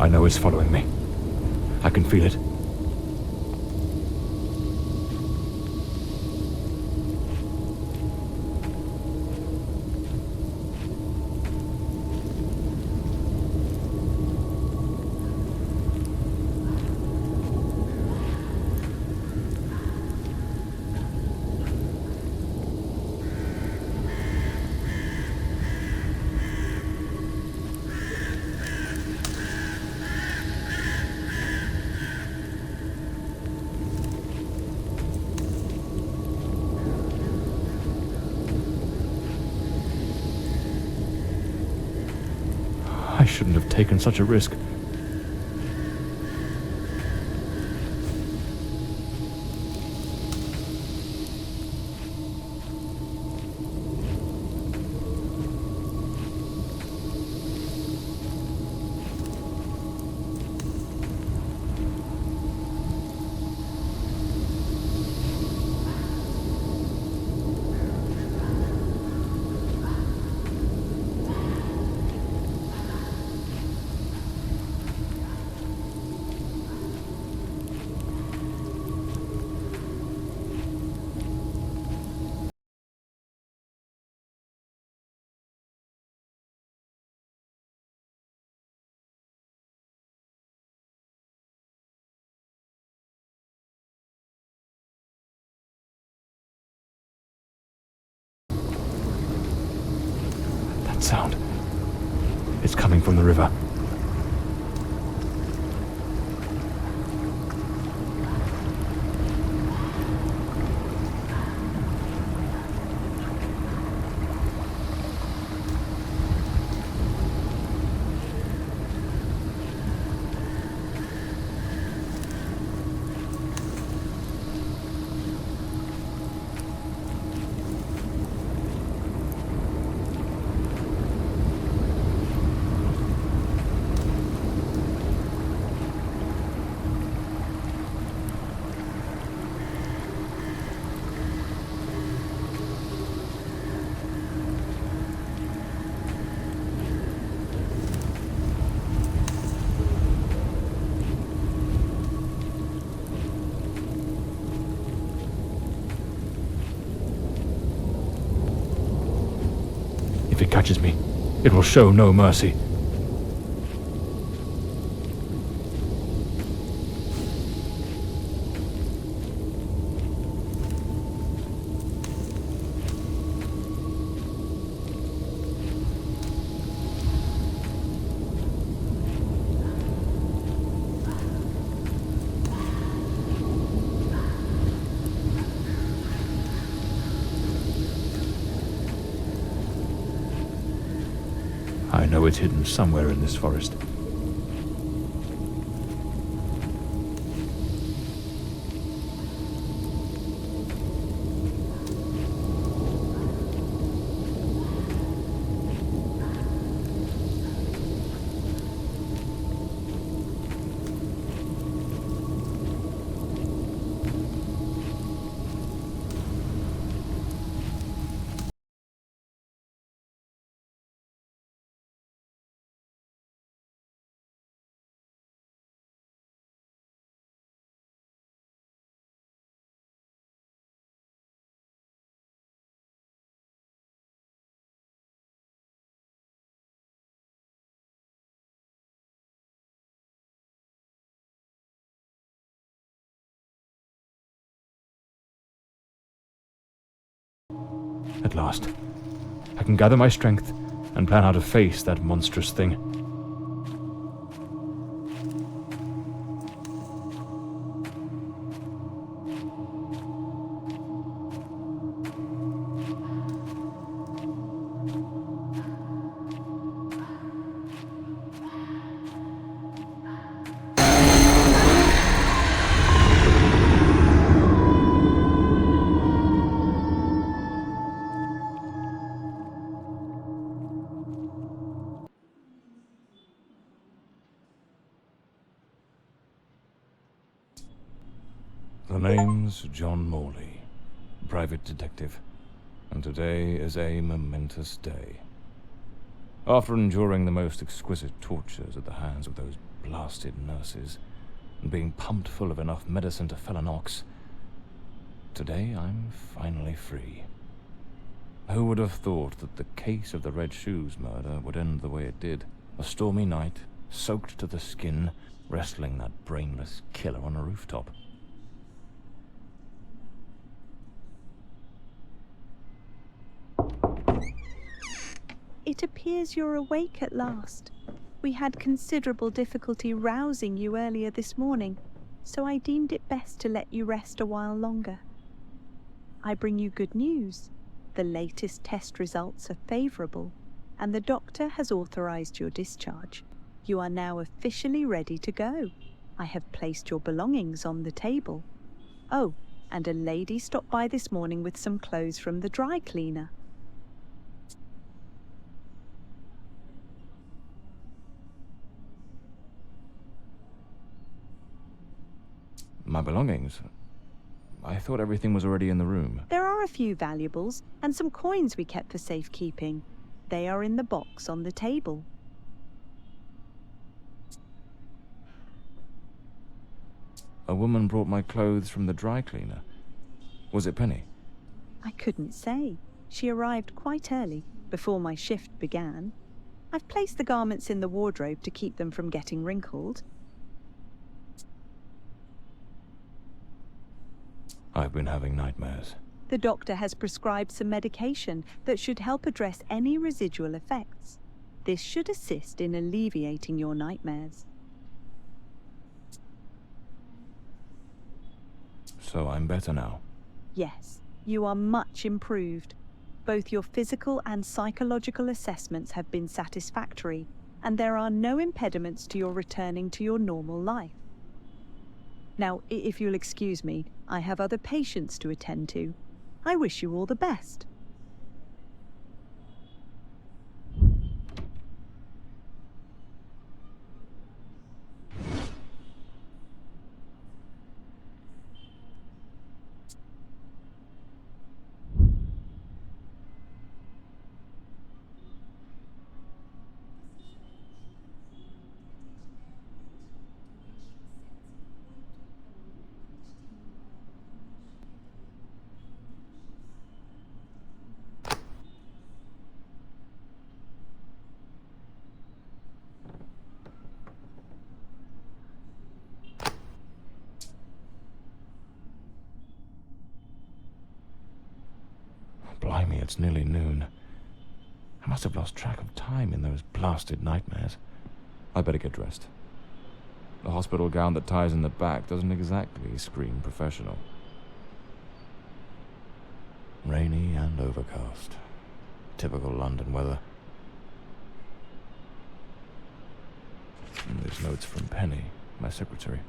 I know it's following me. I can feel it. I shouldn't have taken such a risk. That sound. It's coming from the river. If it catches me, it will show no mercy. I know it's hidden somewhere in this forest. At last, I can gather my strength and plan how to face that monstrous thing. The name's John Morley, private detective, and today is a momentous day. After enduring the most exquisite tortures at the hands of those blasted nurses, and being pumped full of enough medicine to fell an ox. Today I'm finally free. Who would have thought that the case of the Red Shoes murder would end the way it did? A stormy night, soaked to the skin, wrestling that brainless killer on a rooftop. It appears you're awake at last. We had considerable difficulty rousing you earlier this morning, so I deemed it best to let you rest a while longer. I bring you good news. The latest test results are favourable, and the doctor has authorised your discharge. You are now officially ready to go. I have placed your belongings on the table. Oh, and a lady stopped by this morning with some clothes from the dry cleaner. My belongings? I thought everything was already in the room. There are a few valuables and some coins we kept for safekeeping. They are in the box on the table. A woman brought my clothes from the dry cleaner. Was it Penny? I couldn't say. She arrived quite early, before my shift began. I've placed the garments in the wardrobe to keep them from getting wrinkled. I've been having nightmares. The doctor has prescribed some medication that should help address any residual effects. This should assist in alleviating your nightmares. So I'm better now? Yes, you are much improved. Both your physical and psychological assessments have been satisfactory, and there are no impediments to your returning to your normal life. Now, if you'll excuse me, I have other patients to attend to. I wish you all the best. Blimey, it's nearly noon. I must have lost track of time in those blasted nightmares. I better get dressed. The hospital gown that ties in the back doesn't exactly scream professional. Rainy and overcast. Typical London weather. And there's notes from Penny, my secretary.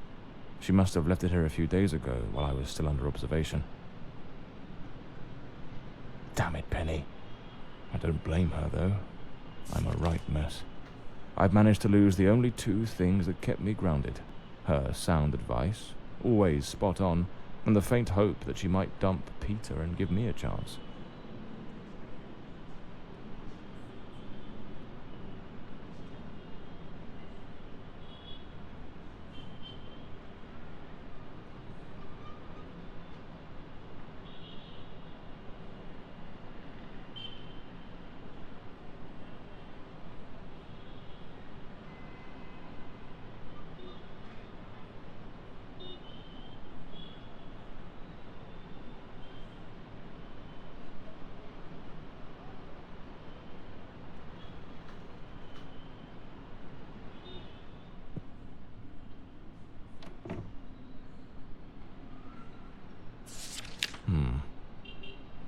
She must have left it here a few days ago while I was still under observation. Damn it, Penny. I don't blame her, though. I'm a right mess. I've managed to lose the only two things that kept me grounded. Her sound advice, always spot on, and the faint hope that she might dump Peter and give me a chance.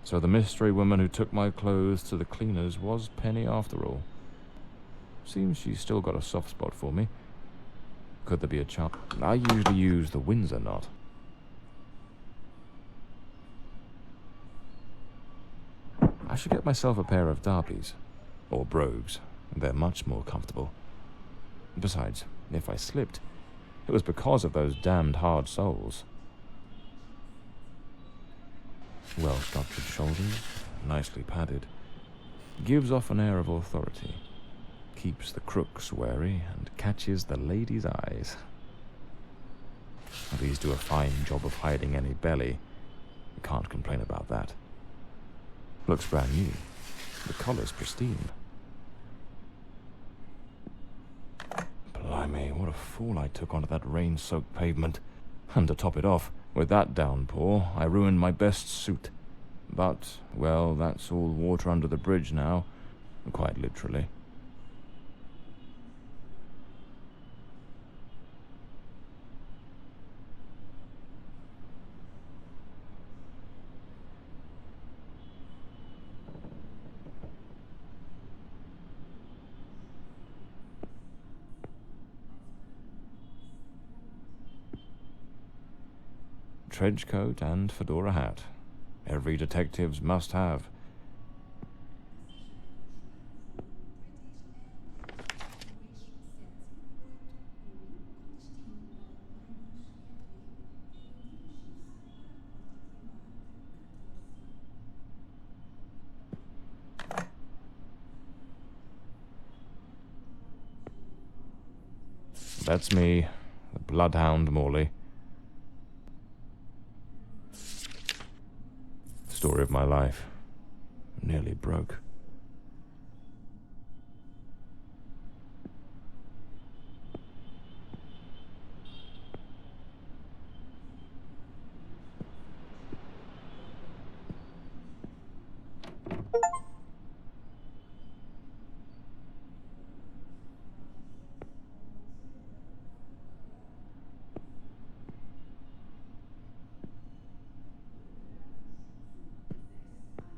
So the mystery woman who took my clothes to the cleaners was Penny after all. Seems she's still got a soft spot for me. Could there be a chance? I usually use the Windsor knot. I should get myself a pair of derbies. Or brogues. They're much more comfortable. Besides, if I slipped, it was because of those damned hard soles. Well-structured shoulders, nicely padded. Gives off an air of authority. keeps the crooks wary and catches the ladies' eyes. These do a fine job of hiding any belly. Can't complain about that. Looks brand new. The collar's pristine. Blimey, what a fool I took onto that rain-soaked pavement. And to top it off, with that downpour, I ruined my best suit. But, well, that's all water under the bridge now, quite literally. Trench coat and fedora hat. Every detective's must have. That's me, the bloodhound Morley. Story of my life. Nearly broke.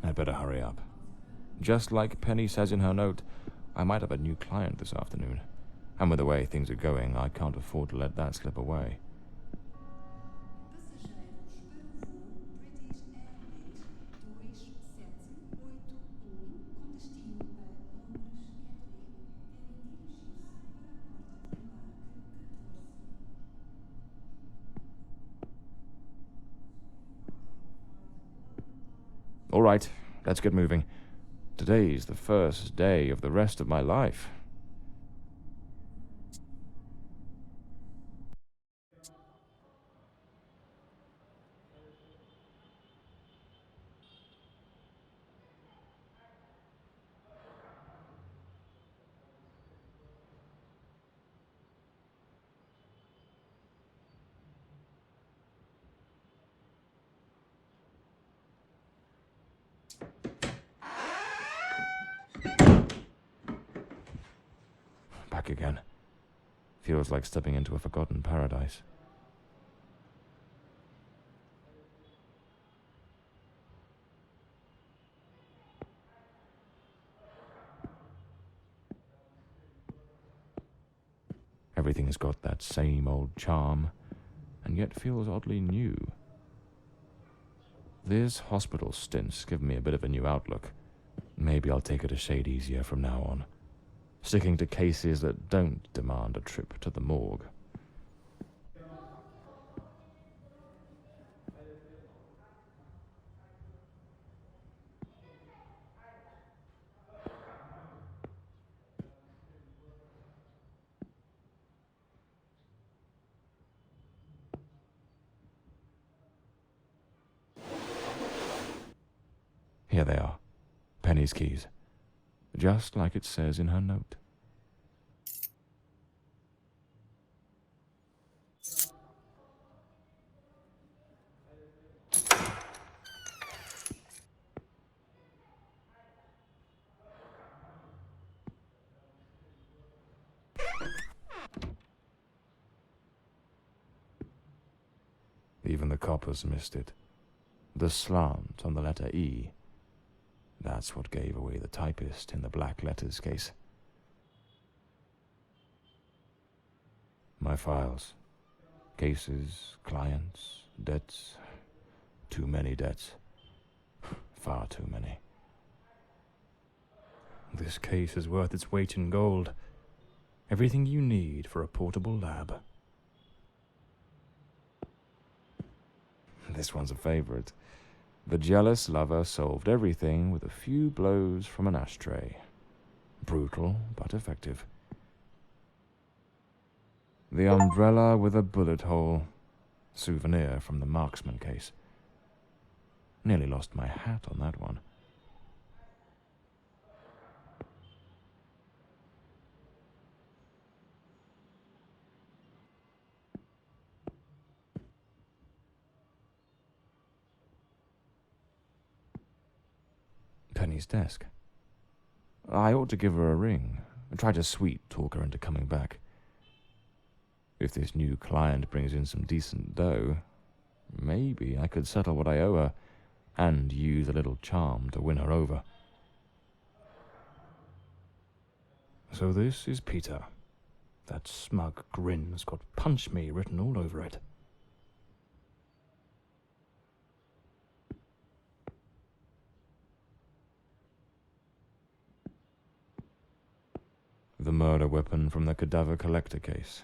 I'd better hurry up. Just like Penny says in her note, I might have a new client this afternoon. And with the way things are going, I can't afford to let that slip away. All right, let's get moving. Today's the first day of the rest of my life. Back again. Feels like stepping into a forgotten paradise. Everything's got that same old charm, and yet feels oddly new. This hospital stint's given me a bit of a new outlook. Maybe I'll take it a shade easier from now on, sticking to cases that don't demand a trip to the morgue. Here they are, Penny's keys, just like it says in her note. Even the coppers missed it. The slant on the letter E. That's what gave away the typist in the black letters case. My files. Cases, clients, debts. Too many debts. Far too many. This case is worth its weight in gold. Everything you need for a portable lab. This one's a favorite. The jealous lover solved everything with a few blows from an ashtray. Brutal, but effective. The umbrella with a bullet hole. Souvenir from the marksman case. Nearly lost my hat on that one. Penny's desk. I ought to give her a ring and try to sweet-talk her into coming back. If this new client brings in some decent dough, maybe I could settle what I owe her and use a little charm to win her over. So this is Peter. That smug grin's got "Punch Me" written all over it. The murder weapon from the cadaver collector case.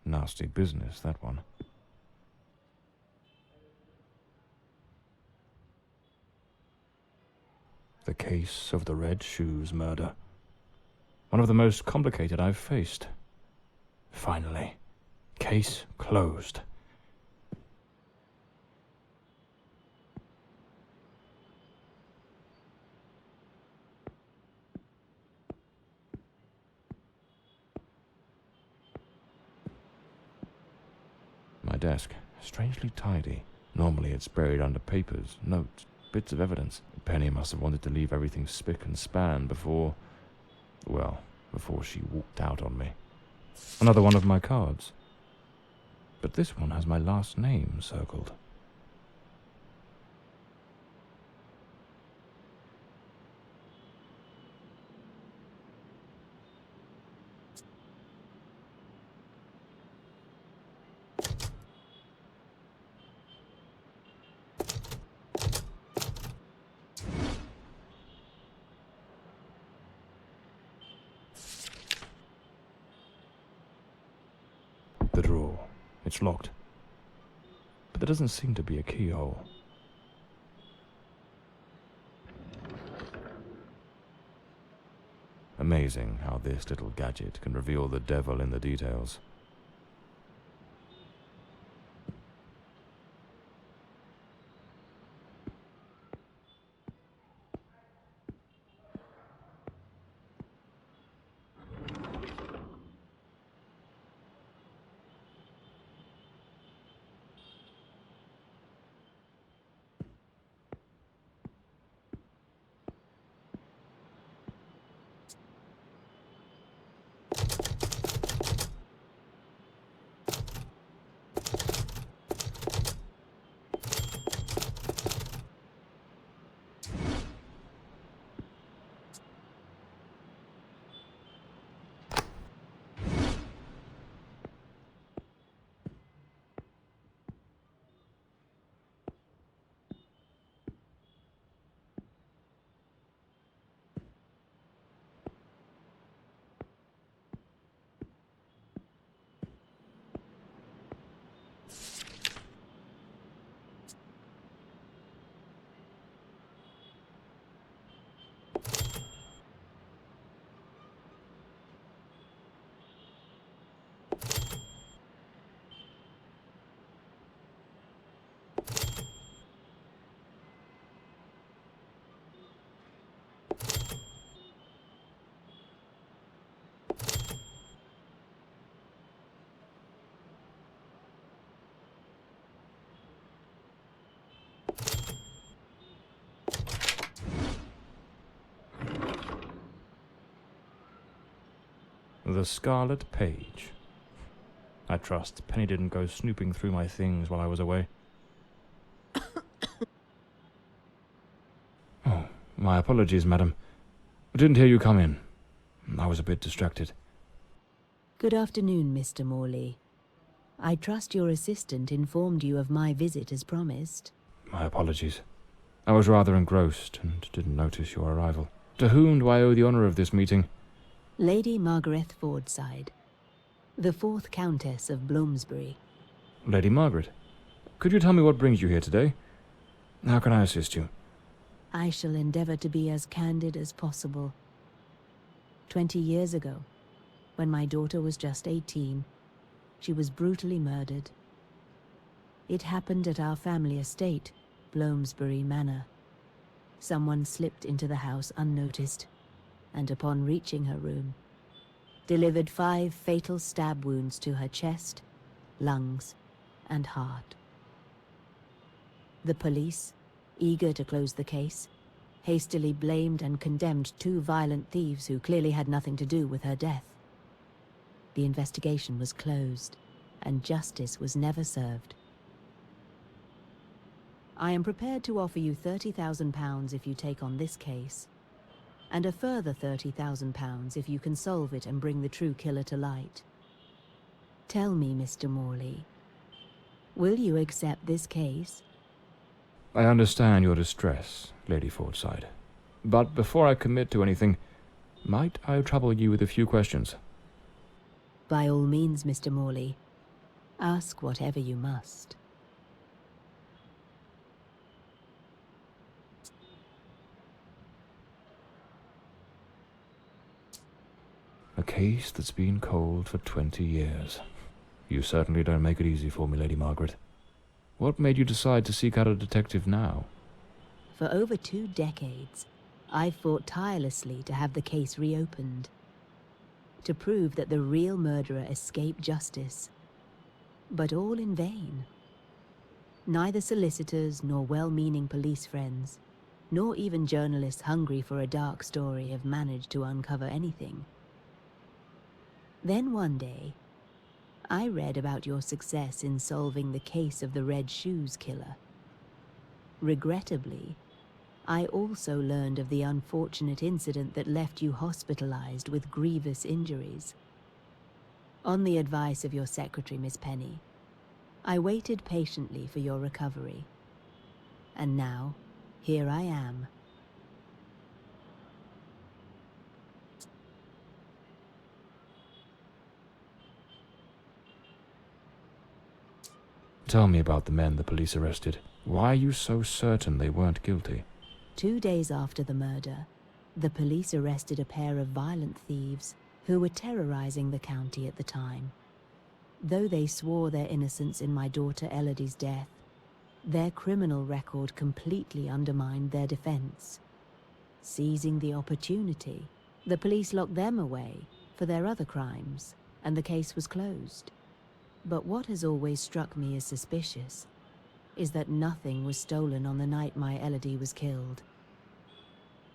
Nasty business, that one. The case of the Red Shoes murder. One of the most complicated I've faced. Finally. Case closed. My desk, strangely tidy. Normally it's buried under papers, notes, bits of evidence. Penny must have wanted to leave everything spick and span before she walked out on me. Another one of my cards. But this one has my last name circled. The drawer. It's locked. But there doesn't seem to be a keyhole. Amazing how this little gadget can reveal the devil in the details. The Scarlet Page. I trust Penny didn't go snooping through my things while I was away. Oh, my apologies, madam. I didn't hear you come in. I was a bit distracted. Good afternoon, Mr. Morley. I trust your assistant informed you of my visit as promised. My apologies. I was rather engrossed and didn't notice your arrival. To whom do I owe the honour of this meeting? Lady Margaret Fordside, the 4th Countess of Bloomsbury. Lady Margaret, could you tell me what brings you here today? How can I assist you? I shall endeavour to be as candid as possible. 20 years ago, when my daughter was just 18, she was brutally murdered. It happened at our family estate, Bloomsbury Manor. Someone slipped into the house unnoticed, and upon reaching her room, delivered 5 fatal stab wounds to her chest, lungs, and heart. The police, eager to close the case, hastily blamed and condemned 2 violent thieves who clearly had nothing to do with her death. The investigation was closed, and justice was never served. I am prepared to offer you £30,000 if you take on this case, and a further £30,000 if you can solve it and bring the true killer to light. Tell me, Mr. Morley, will you accept this case? I understand your distress, Lady Fordside. But before I commit to anything, might I trouble you with a few questions? By all means, Mr. Morley. Ask whatever you must. A case that's been cold for 20 years. You certainly don't make it easy for me, Lady Margaret. What made you decide to seek out a detective now? For over 2 decades, I've fought tirelessly to have the case reopened, to prove that the real murderer escaped justice. But all in vain. Neither solicitors nor well-meaning police friends, nor even journalists hungry for a dark story have managed to uncover anything. Then one day, I read about your success in solving the case of the Red Shoes killer. Regrettably, I also learned of the unfortunate incident that left you hospitalized with grievous injuries. On the advice of your secretary, Miss Penny, I waited patiently for your recovery. And now, here I am. Tell me about the men the police arrested. Why are you so certain they weren't guilty? 2 days after the murder, the police arrested a pair of violent thieves who were terrorizing the county at the time. Though they swore their innocence in my daughter Elodie's death, their criminal record completely undermined their defense. Seizing the opportunity, the police locked them away for their other crimes, and the case was closed. But what has always struck me as suspicious is that nothing was stolen on the night my Elodie was killed.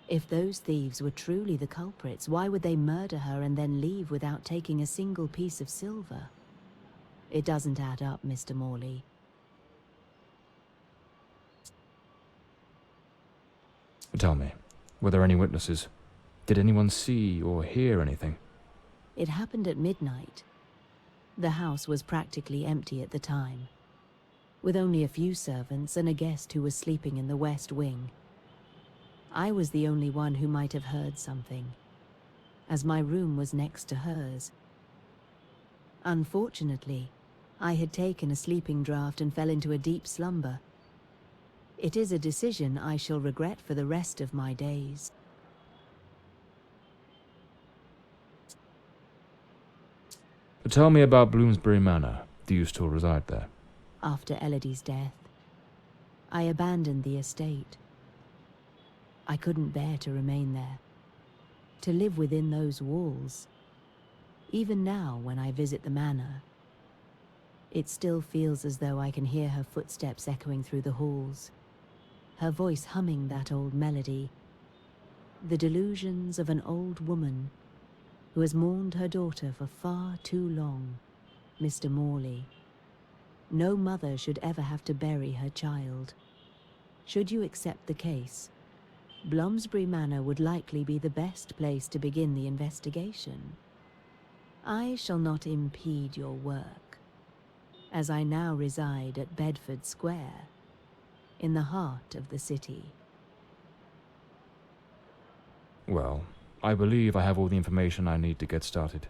If those thieves were truly the culprits, why would they murder her and then leave without taking a single piece of silver? It doesn't add up, Mr. Morley. Tell me, were there any witnesses? Did anyone see or hear anything? It happened at midnight. The house was practically empty at the time, with only a few servants and a guest who was sleeping in the west wing. I was the only one who might have heard something, as my room was next to hers. Unfortunately, I had taken a sleeping draught and fell into a deep slumber. It is a decision I shall regret for the rest of my days. Tell me about Bloomsbury Manor. Do you still reside there? After Elodie's death, I abandoned the estate. I couldn't bear to remain there, to live within those walls. Even now, when I visit the manor, it still feels as though I can hear her footsteps echoing through the halls, her voice humming that old melody, the delusions of an old woman who has mourned her daughter for far too long. Mr. Morley, no mother should ever have to bury her child. Should you accept the case, Bloomsbury Manor would likely be the best place to begin the investigation. I shall not impede your work, as I now reside at Bedford Square, in the heart of the city. Well, I believe I have all the information I need to get started.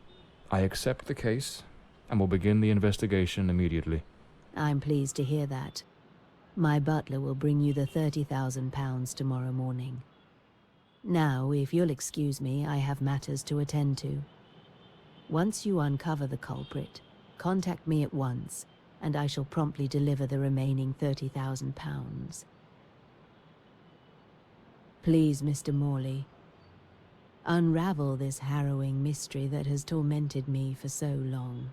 I accept the case, and will begin the investigation immediately. I'm pleased to hear that. My butler will bring you the £30,000 tomorrow morning. Now, if you'll excuse me, I have matters to attend to. Once you uncover the culprit, contact me at once, and I shall promptly deliver the remaining £30,000. Please, Mr. Morley, unravel this harrowing mystery that has tormented me for so long.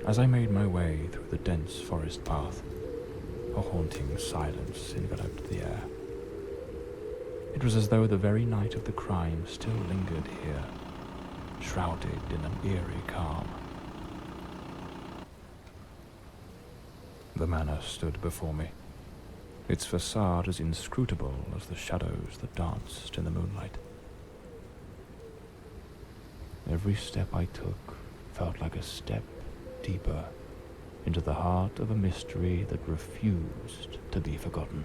As I made my way through the dense forest path, a haunting silence enveloped the air. It was as though the very night of the crime still lingered here, shrouded in an eerie calm. The manor stood before me, its facade as inscrutable as the shadows that danced in the moonlight. Every step I took felt like a step deeper into the heart of a mystery that refused to be forgotten.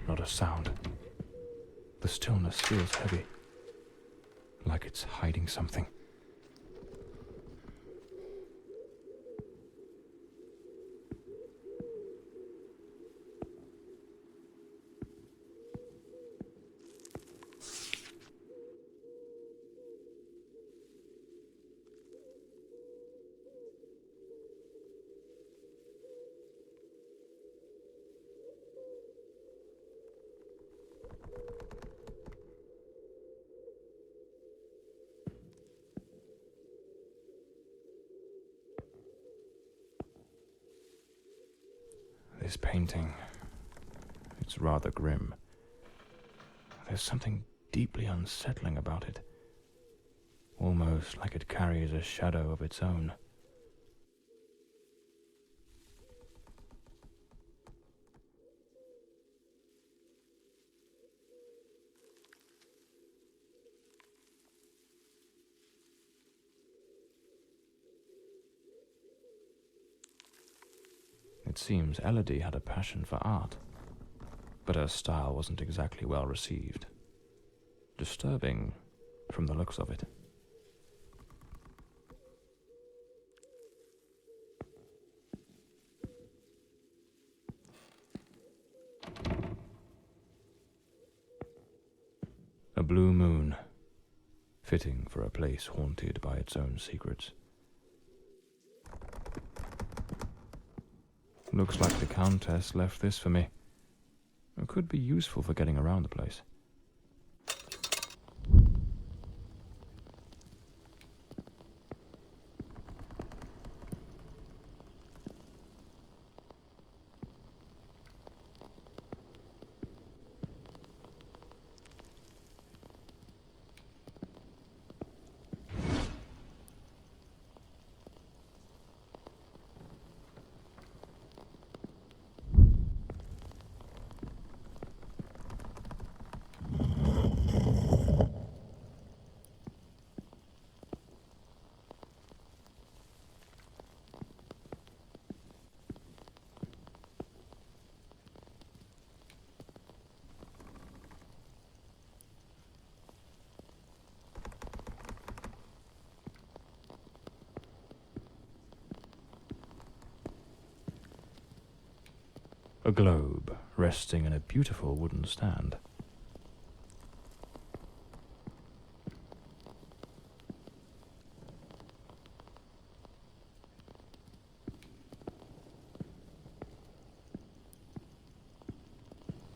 Not a sound. The stillness feels heavy, like it's hiding something. This painting, it's rather grim. There's something deeply unsettling about it, almost like it carries a shadow of its own. It seems Elodie had a passion for art, but her style wasn't exactly well received. Disturbing from the looks of it. A blue moon, fitting for a place haunted by its own secrets. Looks like the Countess left this for me. It could be useful for getting around the place. A globe resting in a beautiful wooden stand.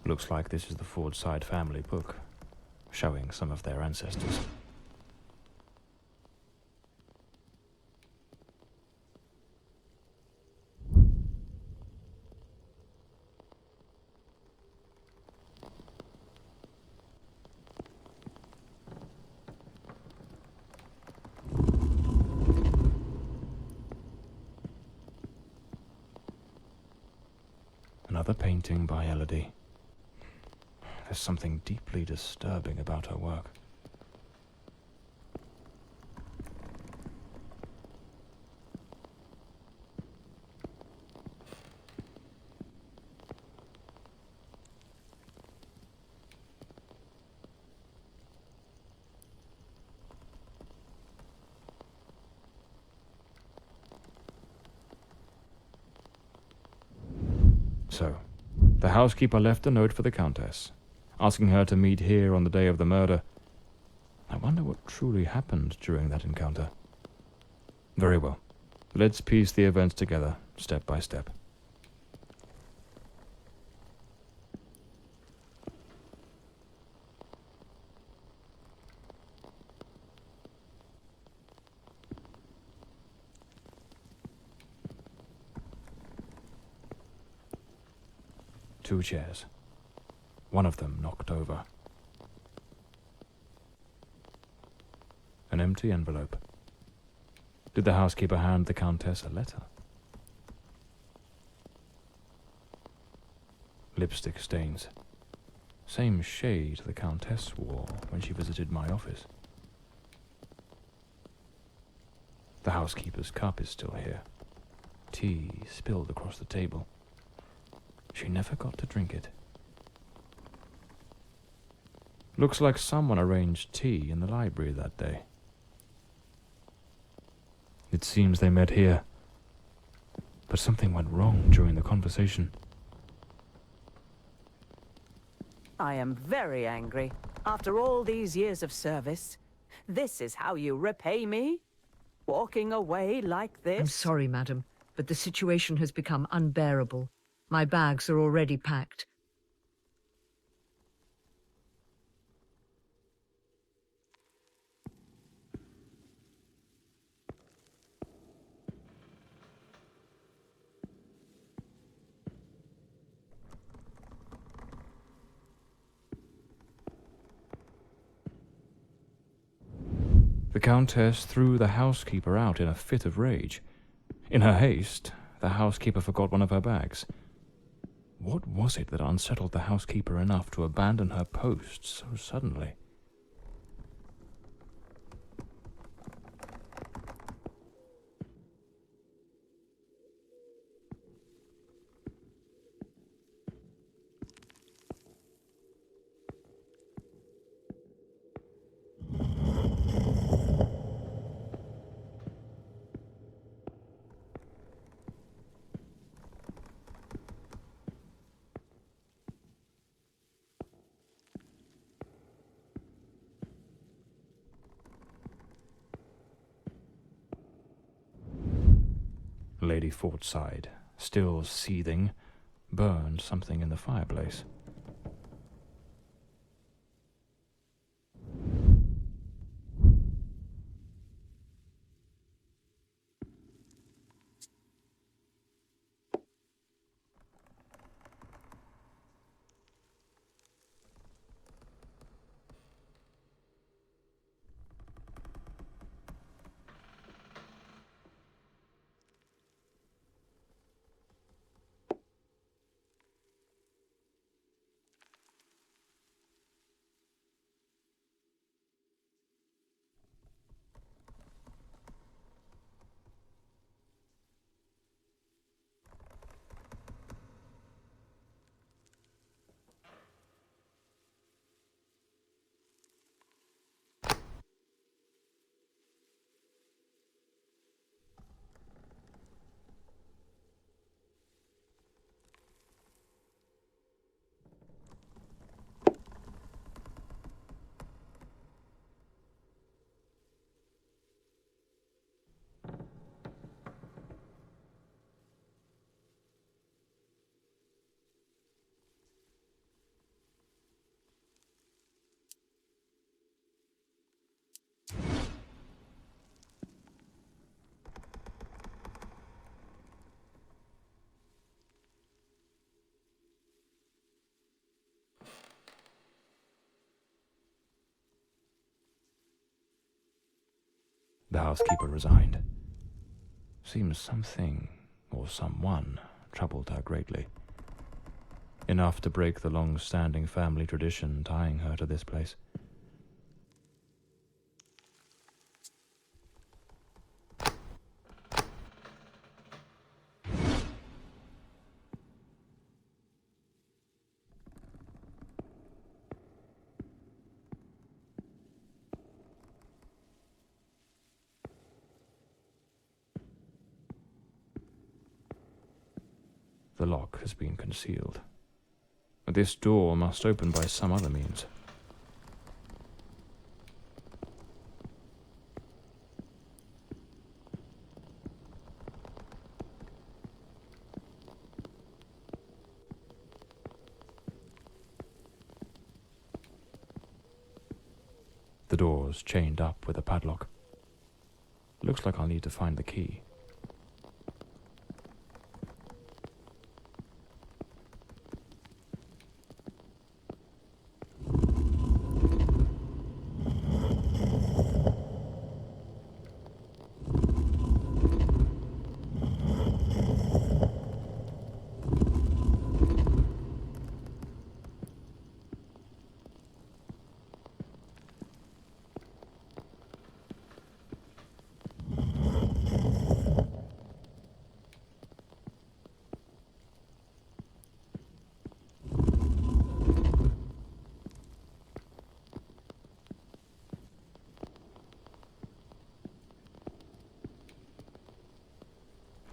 Looks like this is the Fordside family book, showing some of their ancestors. Another painting by Elodie. There's something deeply disturbing about her work. So, the housekeeper left a note for the Countess, asking her to meet here on the day of the murder. I wonder what truly happened during that encounter. Very well. Let's piece the events together, step by step. Two chairs. One of them knocked over. An empty envelope. Did the housekeeper hand the Countess a letter? Lipstick stains. Same shade the Countess wore when she visited my office. The housekeeper's cup is still here. Tea spilled across the table. She never got to drink it. Looks like someone arranged tea in the library that day. It seems they met here, but something went wrong during the conversation. I am very angry. After all these years of service, this is how you repay me? Walking away like this? I'm sorry, madam, but the situation has become unbearable. My bags are already packed. The Countess threw the housekeeper out in a fit of rage. In her haste, the housekeeper forgot one of her bags. What was it that unsettled the housekeeper enough to abandon her post so suddenly? Lady Fordside, still seething, burned something in the fireplace. The housekeeper resigned. Seems something, or someone, troubled her greatly. Enough to break the long-standing family tradition tying her to this place. The lock has been concealed. This door must open by some other means. The door's chained up with a padlock. Looks like I'll need to find the key.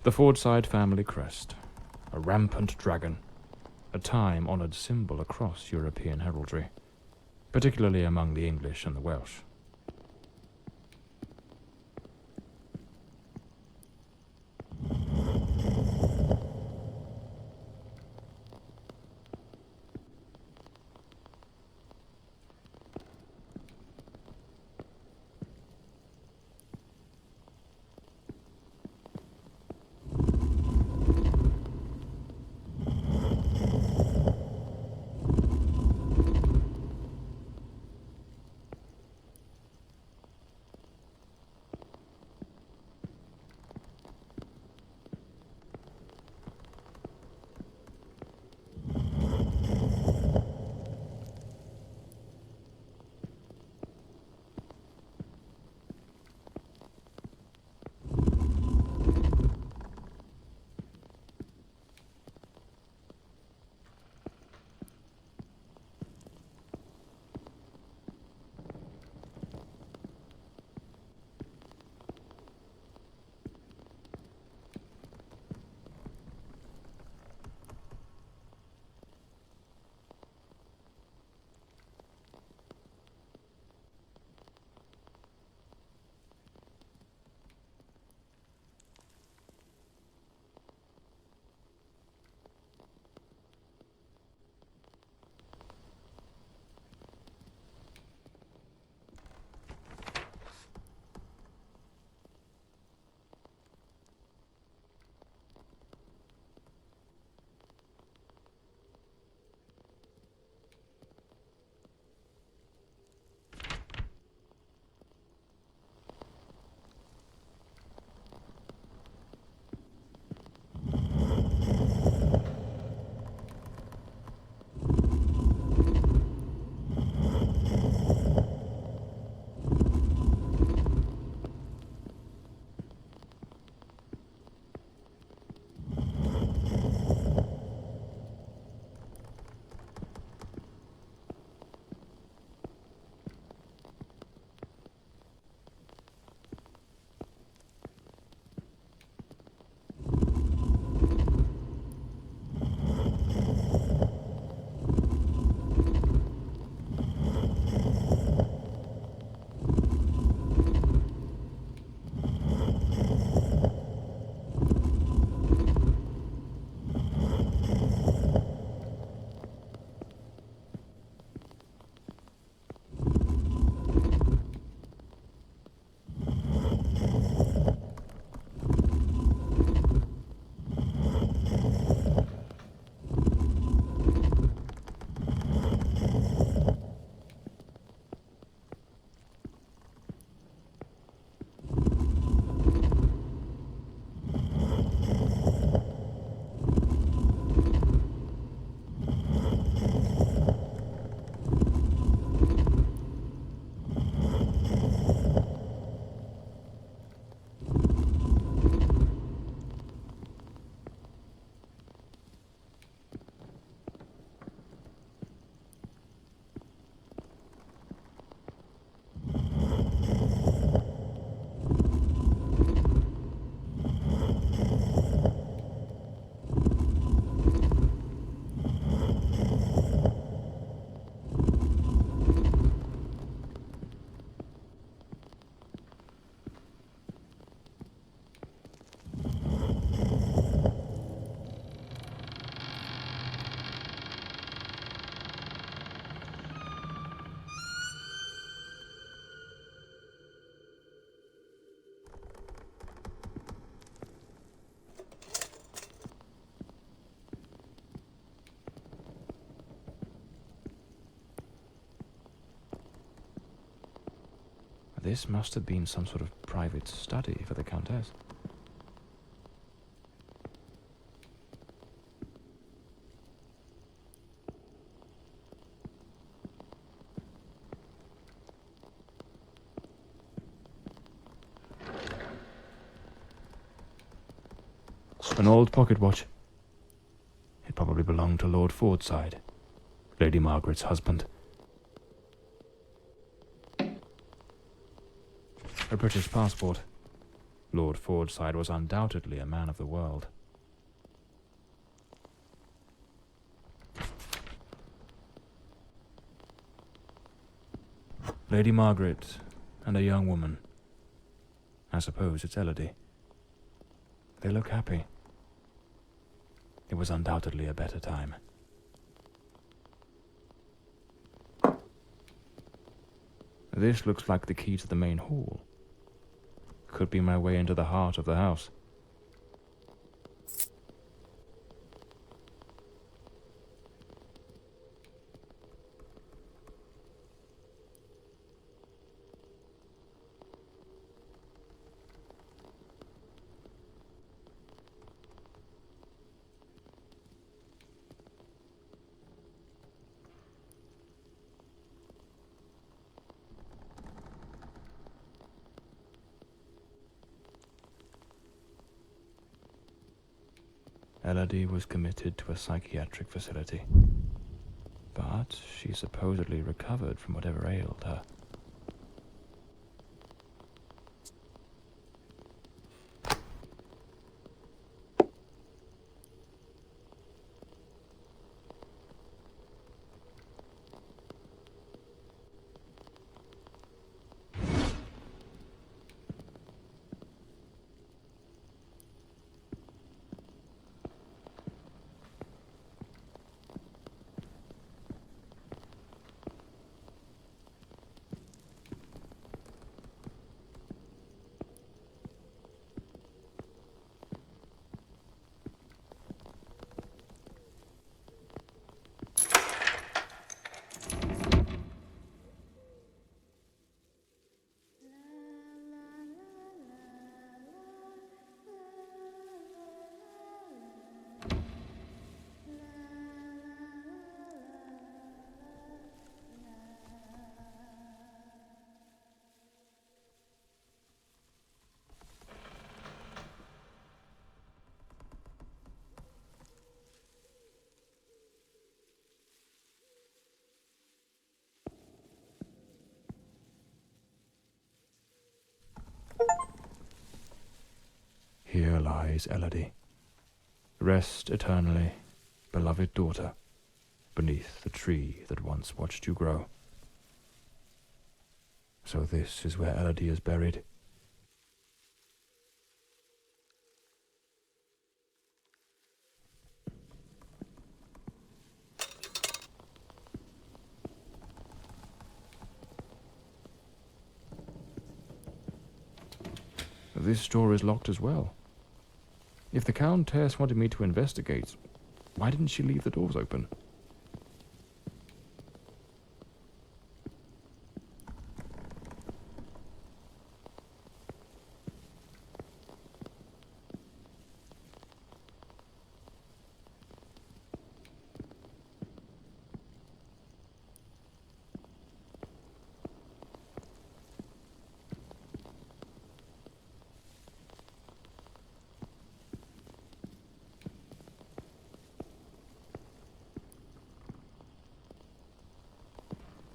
The Fordside family crest, a rampant dragon, a time-honoured symbol across European heraldry, particularly among the English and the Welsh. This must have been some sort of private study for the Countess. An old pocket watch. It probably belonged to Lord Fordside, Lady Margaret's husband. A British passport. Lord Fordside was undoubtedly a man of the world. Lady Margaret and a young woman. I suppose it's Elodie. They look happy. It was undoubtedly a better time. This looks like the key to the main hall. Could be my way into the heart of the house. Elodie was committed to a psychiatric facility, but she supposedly recovered from whatever ailed her. Here lies Elodie. Rest eternally, beloved daughter, beneath the tree that once watched you grow. So this is where Elodie is buried. This door is locked as well. If the Countess wanted me to investigate, why didn't she leave the doors open?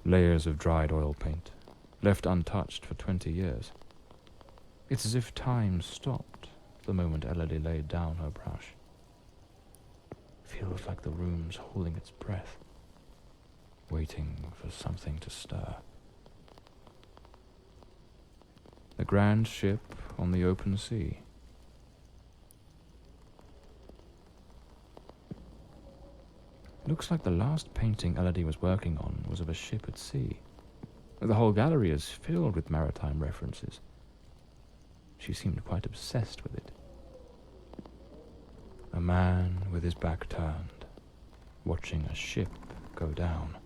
Layers of dried oil paint, left untouched for 20 years. It's as if time stopped the moment Elodie laid down her brush. Feels like the room's holding its breath, waiting for something to stir. The grand ship on the open sea. Looks like the last painting Elodie was working on was of a ship at sea. The whole gallery is filled with maritime references. She seemed quite obsessed with it. A man with his back turned, watching a ship go down.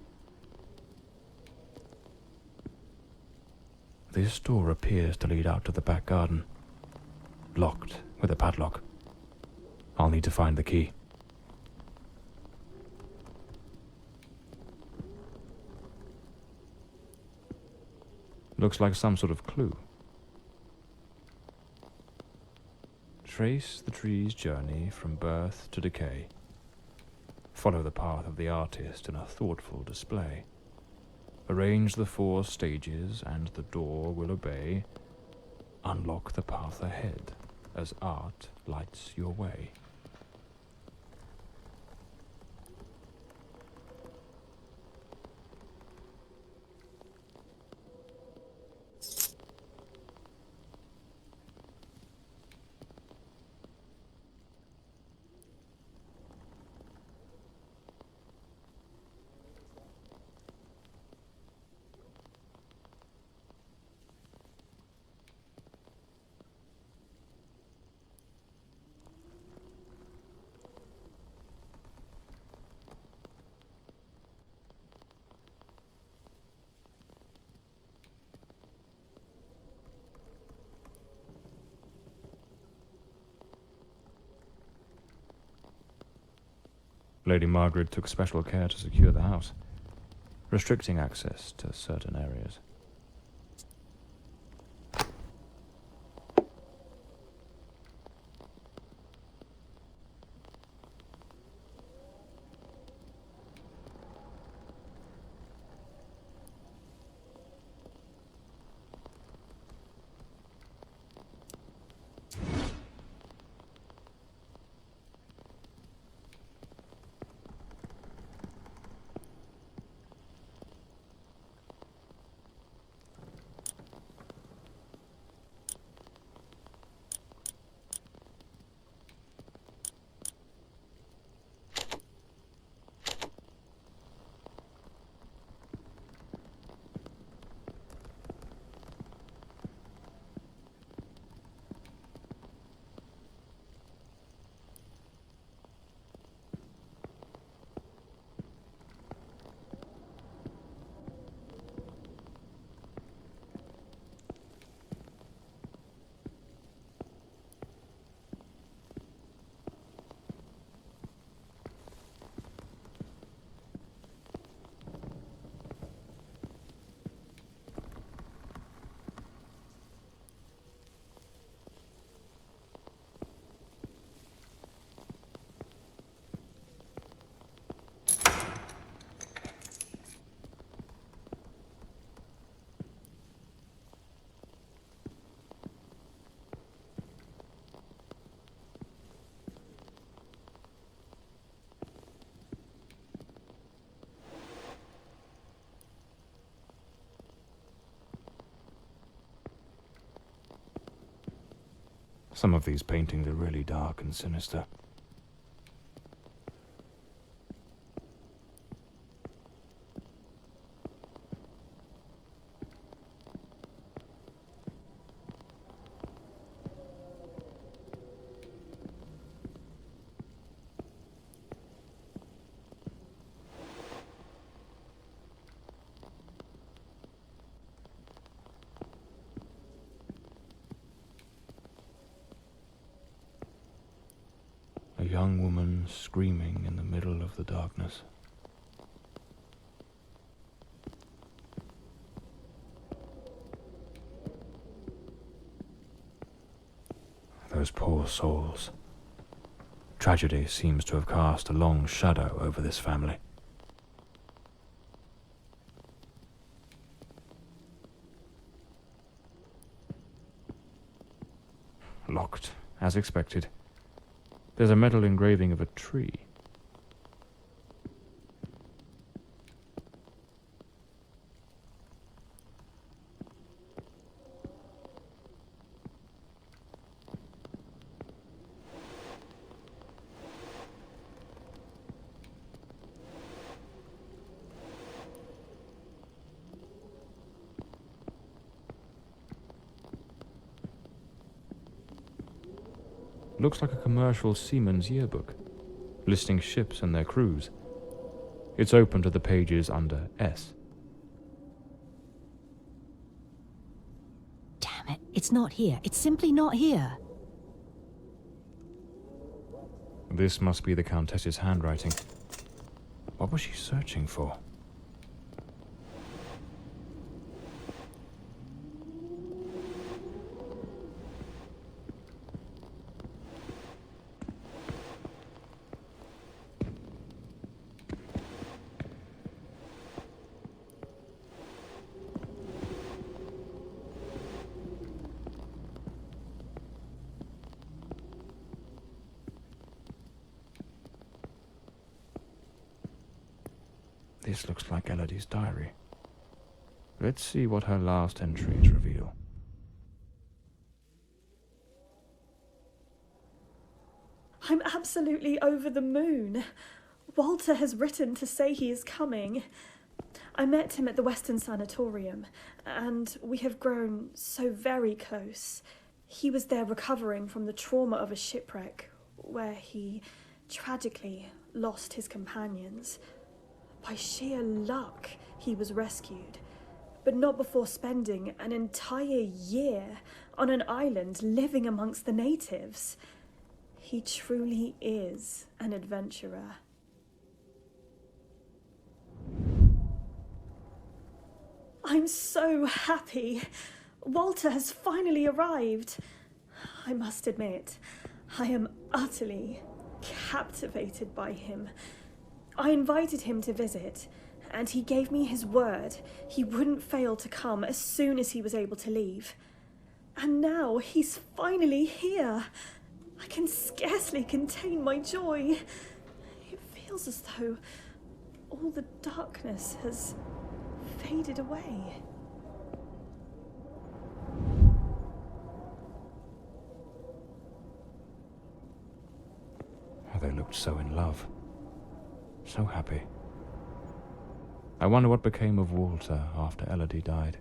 This door appears to lead out to the back garden. Locked with a padlock. I'll need to find the key. Looks like some sort of clue. Trace the tree's journey from birth to decay. Follow the path of the artist in a thoughtful display. Arrange the 4 stages and the door will obey. Unlock the path ahead as art lights your way. Lady Margaret took special care to secure the house, restricting access to certain areas. Some of these paintings are really dark and sinister. A young woman screaming in the middle of the darkness. Those poor souls. Tragedy seems to have cast a long shadow over this family. Locked, as expected. There's a metal engraving of a tree. Looks like a commercial seaman's yearbook, listing ships and their crews. It's open to the pages under S. It's not here. It's simply not here. This must be the Countess's handwriting. What was she searching for? This looks like Elodie's diary. Let's see what her last entries reveal. I'm absolutely over the moon. Walter has written to say he is coming. I met him at the Western Sanatorium, and we have grown so very close. He was there recovering from the trauma of a shipwreck, where he tragically lost his companions. By sheer luck, he was rescued, but not before spending an entire year on an island living amongst the natives. He truly is an adventurer. I'm so happy. Walter has finally arrived. I must admit, I am utterly captivated by him. I invited him to visit, and he gave me his word he wouldn't fail to come as soon as he was able to leave. And now he's finally here. I can scarcely contain my joy. It feels as though all the darkness has faded away. They looked so in love. So happy. I wonder what became of Walter after Elodie died.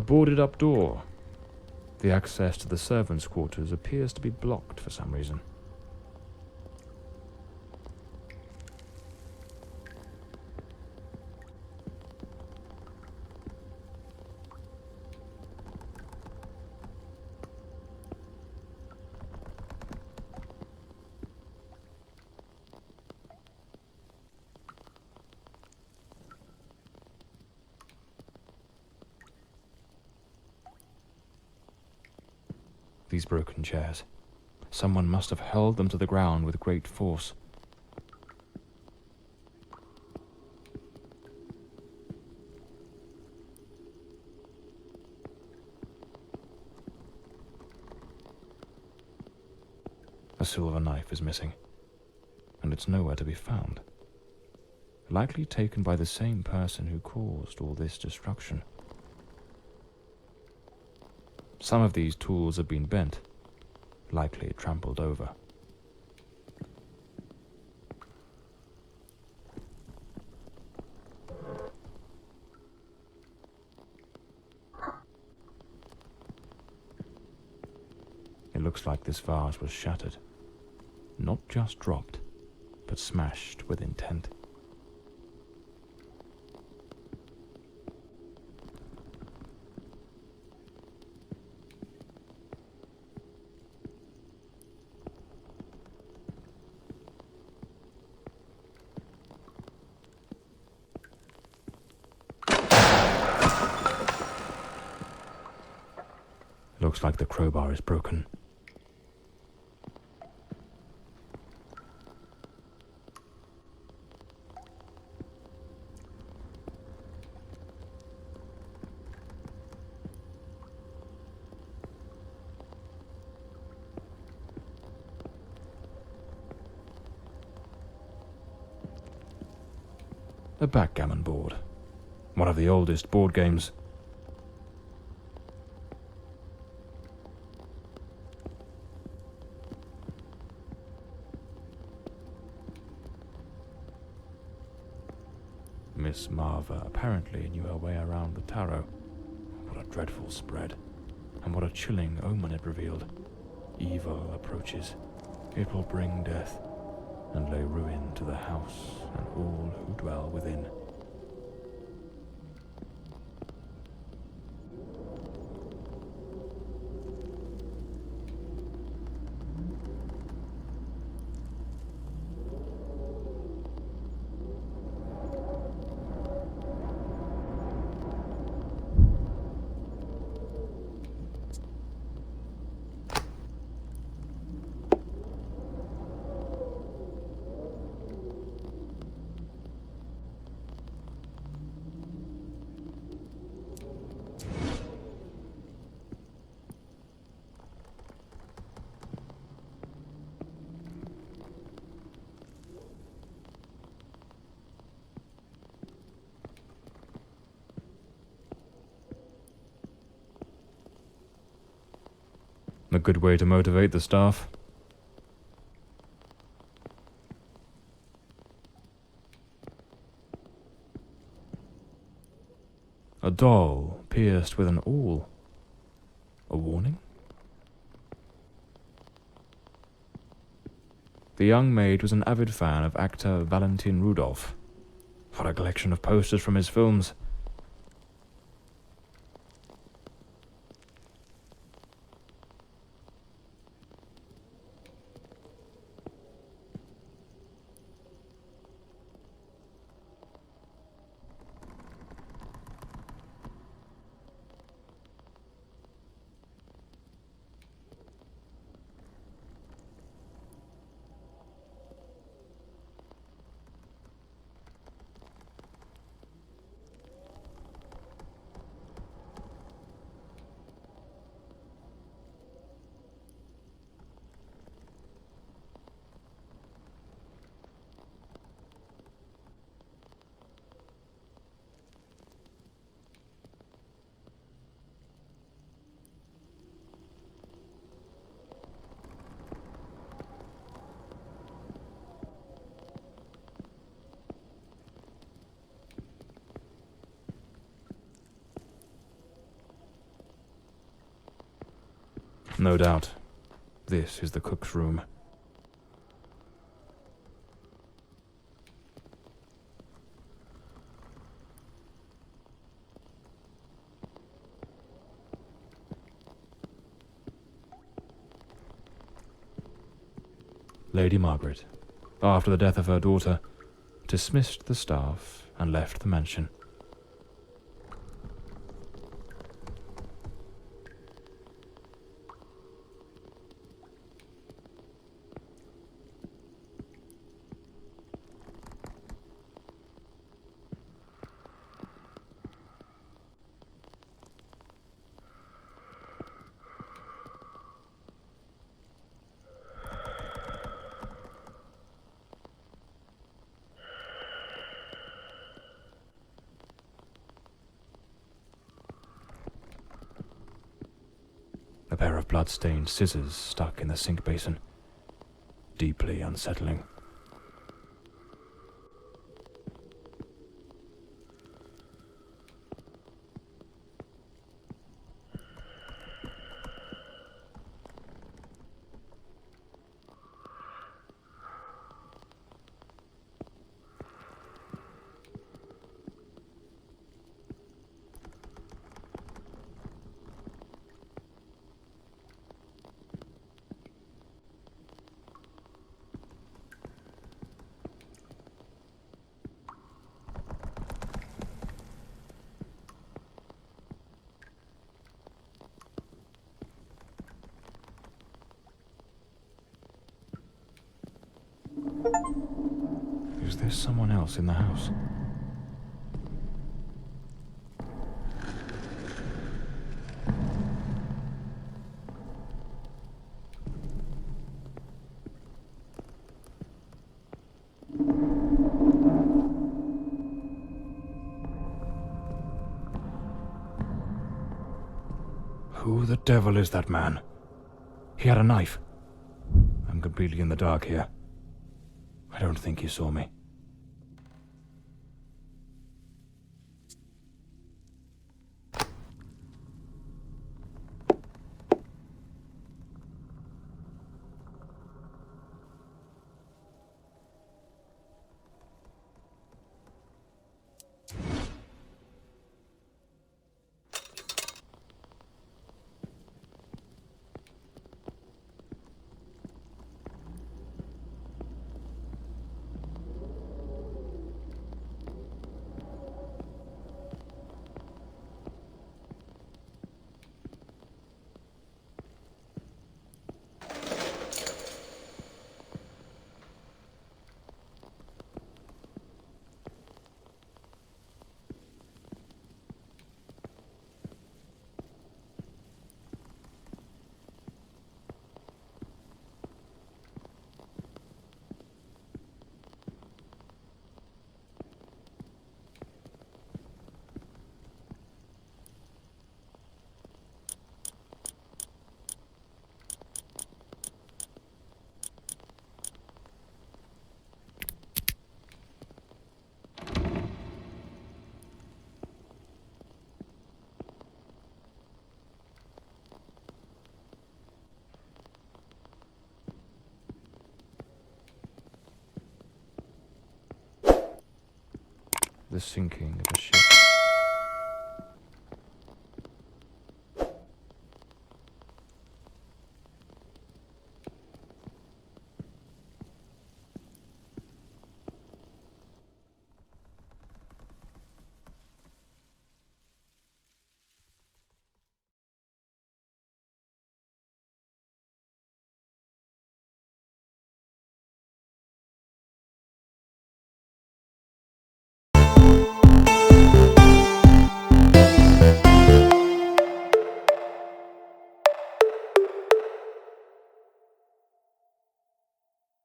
boarded-up door. The access to the servants' quarters appears to be blocked for some reason. These broken chairs. Someone must have hurled them to the ground with great force. A silver knife is missing, and it's nowhere to be found. Likely taken by the same person who caused all this destruction. Some of these tools have been bent, likely trampled over. It looks like this vase was shattered. Not just dropped, but smashed with intent. Looks like the crowbar is broken. A backgammon board. One of the oldest board games. Miss Marva apparently knew her way around the tarot. What a dreadful spread, and what a chilling omen it revealed. Evil approaches. It will bring death, and lay ruin to the house and all who dwell within. A good way to motivate the staff. A doll pierced with an awl. A warning? The young maid was an avid fan of actor Valentin Rudolph. What a collection of posters from his films. No doubt. This is the cook's room. Lady Margaret, after the death of her daughter, dismissed the staff and left the mansion. A pair of blood-stained scissors stuck in the sink basin. Deeply unsettling. Is there someone else in the house? Who the devil is that man? He had a knife. I'm completely in the dark here. I don't think he saw me. The sinking of a ship.